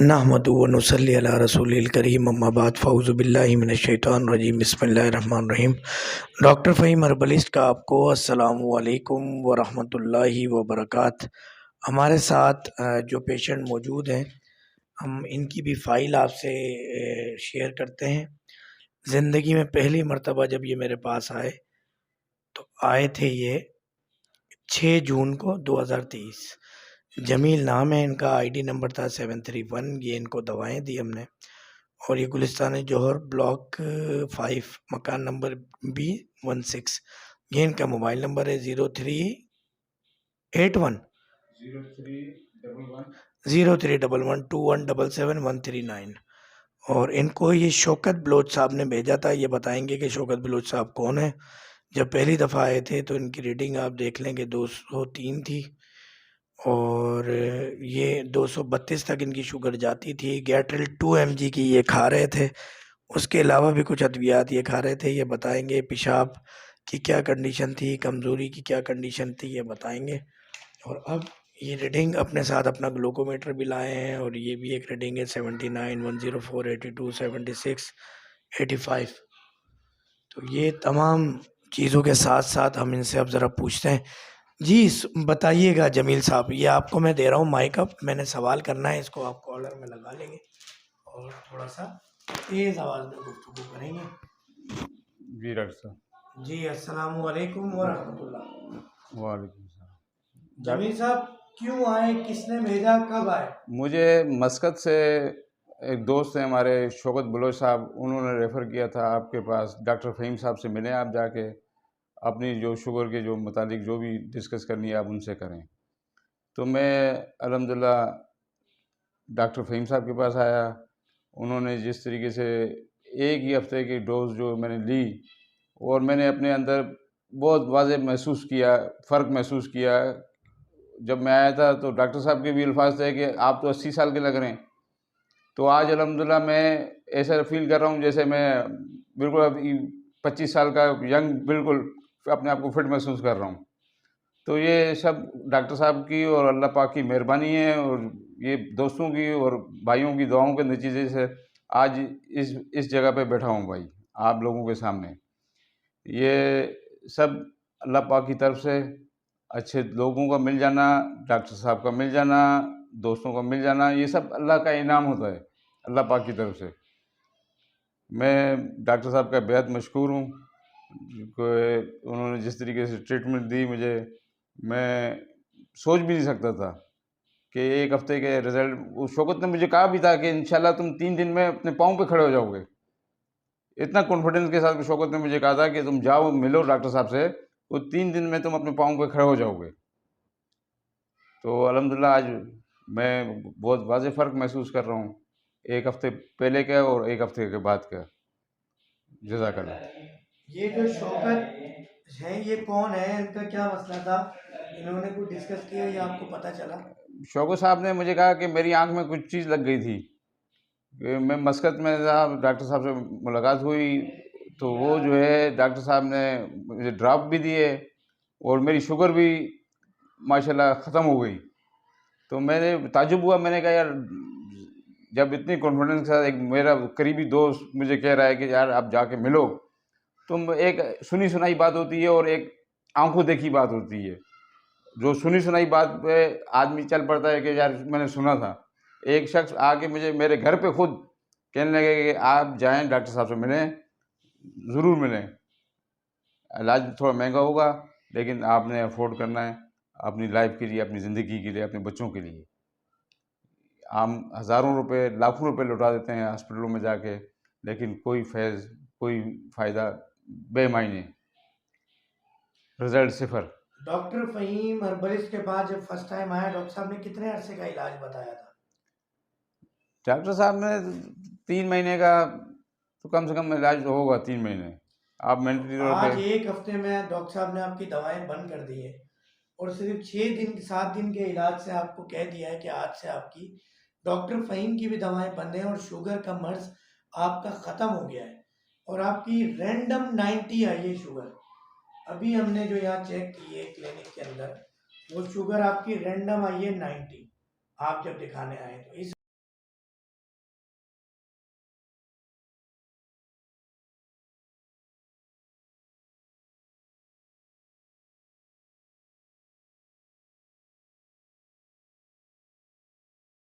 नहमदु व नुसल्ली अला रसूलिल करीम अम्मा बाद फ़ऊज़ु बिल्लाहि मिनश्शैतानिर रजीम बिस्मिल्लाहिर रहमानिर रहीम। डॉक्टर फ़हीम हर्बलिस्ट का आपको अस्सलामु अलैकुम व रहमतुल्लाहि व बरकात। हमारे साथ जो पेशेंट मौजूद हैं, हम इनकी भी फ़ाइल आपसे शेयर करते हैं। ज़िंदगी में पहली मर्तबा जब ये मेरे पास आए तो आए थे ये 6 जून को 2023। जमील नाम है इनका, आईडी नंबर था 731। ये इनको दवाएं दी हमने और ये गुलिस्तान जौहर ब्लॉक 5 मकान नंबर B16। ये इनका मोबाइल नंबर है 0381 031121777139। और इनको ये शौकत बलोच साहब ने भेजा था। ये बताएंगे कि शौकत बलोच साहब कौन है। जब पहली दफ़ा आए थे तो इनकी रीडिंग आप देख लें कि 203 थी और ये 232 तक इनकी शुगर जाती थी। गैट्रिल 2 mg की ये खा रहे थे, उसके अलावा भी कुछ अद्वियात ये खा रहे थे। ये बताएंगे पेशाब की क्या कंडीशन थी, कमज़ोरी की क्या कंडीशन थी, ये बताएंगे। और अब ये रीडिंग अपने साथ अपना ग्लूकोमीटर भी लाए हैं और ये भी एक रीडिंग है 79, 104, 82, 76, 85। तो ये तमाम चीज़ों के साथ साथ हम इनसे अब ज़रा पूछते हैं। जी बताइएगा जमील साहब, ये आपको मैं दे रहा हूँ माइक अप। मैंने सवाल करना है, इसको आप कॉलर में लगा लेंगे और थोड़ा सा तेज़ आवाज़ में गुफ्तगू करेंगे। जी डॉक्टर साहब। जी अस्सलामु अलैकुम व रहमतुल्लाह। वालेकुम सलाम। जमील साहब क्यों आए, किसने भेजा, कब आए? मुझे मस्कत से एक दोस्त हैं हमारे शौकत बलोच साहब, उन्होंने रेफ़र किया था आपके पास। डॉक्टर फ़हीम साहब से मिलें आप जाके, अपनी जो शुगर के जो मुतालिक जो भी डिस्कस करनी है आप उनसे करें। तो मैं अल्हम्दुलिल्लाह डॉक्टर फ़हीम साहब के पास आया। उन्होंने जिस तरीके से एक ही हफ़्ते की डोज़ जो मैंने ली और मैंने अपने अंदर बहुत वाज़ेह महसूस किया, फ़र्क महसूस किया। जब मैं आया था तो डॉक्टर साहब के भी अल्फाज थे कि आप तो 80 साल के लग रहे हैं। तो आज अल्हम्दुलिल्लाह मैं ऐसा फ़ील कर रहा हूँ जैसे मैं बिल्कुल अभी 25 साल का यंग, बिल्कुल अपने आप को फिट महसूस कर रहा हूँ। तो ये सब डॉक्टर साहब की और अल्लाह पाक की मेहरबानी है और ये दोस्तों की और भाइयों की दुआओं के नतीजे से आज इस जगह पे बैठा हूँ भाई, आप लोगों के सामने। ये सब अल्लाह पाक की तरफ से अच्छे लोगों का मिल जाना, डॉक्टर साहब का मिल जाना, दोस्तों का मिल जाना, ये सब अल्लाह का इनाम होता है, अल्लाह पाक की तरफ से। मैं डॉक्टर साहब का बेहद मशकूर हूँ कि उन्होंने जिस तरीके से ट्रीटमेंट दी मुझे, मैं सोच भी नहीं सकता था कि एक हफ़्ते के रिज़ल्ट। वो शौकत ने मुझे कहा भी था कि इंशाल्लाह तुम 3 दिन में अपने पाँव पे खड़े हो जाओगे। इतना कॉन्फिडेंस के साथ शौकत ने मुझे कहा था कि तुम जाओ मिलो डॉक्टर साहब से, तो 3 दिन में तुम अपने पाँव पे खड़े हो जाओगे। तो अल्हम्दुलिल्लाह आज मैं बहुत वाज़ेह फ़र्क महसूस कर रहा हूँ, एक हफ़्ते पहले का और एक हफ़्ते के बाद का। जज़ाकल्लाह। ये जो शौकत हैं ये कौन है, इनका क्या मसला था, इन्होंने कुछ डिस्कस किया या आपको पता चला? शौकत साहब ने मुझे कहा कि मेरी आँख में कुछ चीज़ लग गई थी। कि मैं मस्कत में था, डॉक्टर साहब से मुलाकात हुई, तो वो जो है डॉक्टर साहब ने मुझे ड्रॉप भी दिए और मेरी शुगर भी माशाल्लाह ख़त्म हो गई। तो मैंने ताज्जुब हुआ, मैंने कहा यार, जब इतनी कॉन्फिडेंस के साथ एक मेरा करीबी दोस्त मुझे कह रहा है कि यार आप जाके मिलो, तो एक सुनी सुनाई बात होती है और एक आंखों देखी बात होती है। जो सुनी सुनाई बात पे आदमी चल पड़ता है कि यार मैंने सुना था। एक शख्स आके मुझे मेरे घर पे खुद कहने लगे कि आप जाएं डॉक्टर साहब से मिलें, ज़रूर मिलें, इलाज थोड़ा महंगा होगा लेकिन आपने अफोर्ड करना है अपनी लाइफ के लिए, अपनी ज़िंदगी के लिए, अपने बच्चों के लिए। हम हज़ारों रुपए, लाखों रुपए लौटा देते हैं हॉस्पिटलों में जाके, लेकिन कोई फैज़, कोई फ़ायदा, बेमायने, रिज़ल्ट सिफ़र। डॉक्टर फ़हीम हर्बलिस्ट के पास जब फर्स्ट टाइम आया, डॉक्टर साहब ने कितने अरसे का इलाज बताया था? डॉक्टर साहब ने 3 महीने का तो कम से कम इलाज तो होगा, 3 महीने। आप मेंटली तौर पे आज एक हफ्ते में डॉक्टर साहब ने आपकी दवाएं बंद कर दी है और सिर्फ 6 दिन 7 दिन के इलाज से आपको कह दिया है कि आज से आपकी डॉक्टर फ़हीम की भी दवाएं बंद हैं और शुगर का मर्ज आपका ख़त्म हो गया है और आपकी रैंडम 90 आई है शुगर। अभी हमने जो यहाँ चेक की है क्लिनिक के अंदर, वो शुगर आपकी रैंडम आई है 90, आप जब दिखाने आए तो इस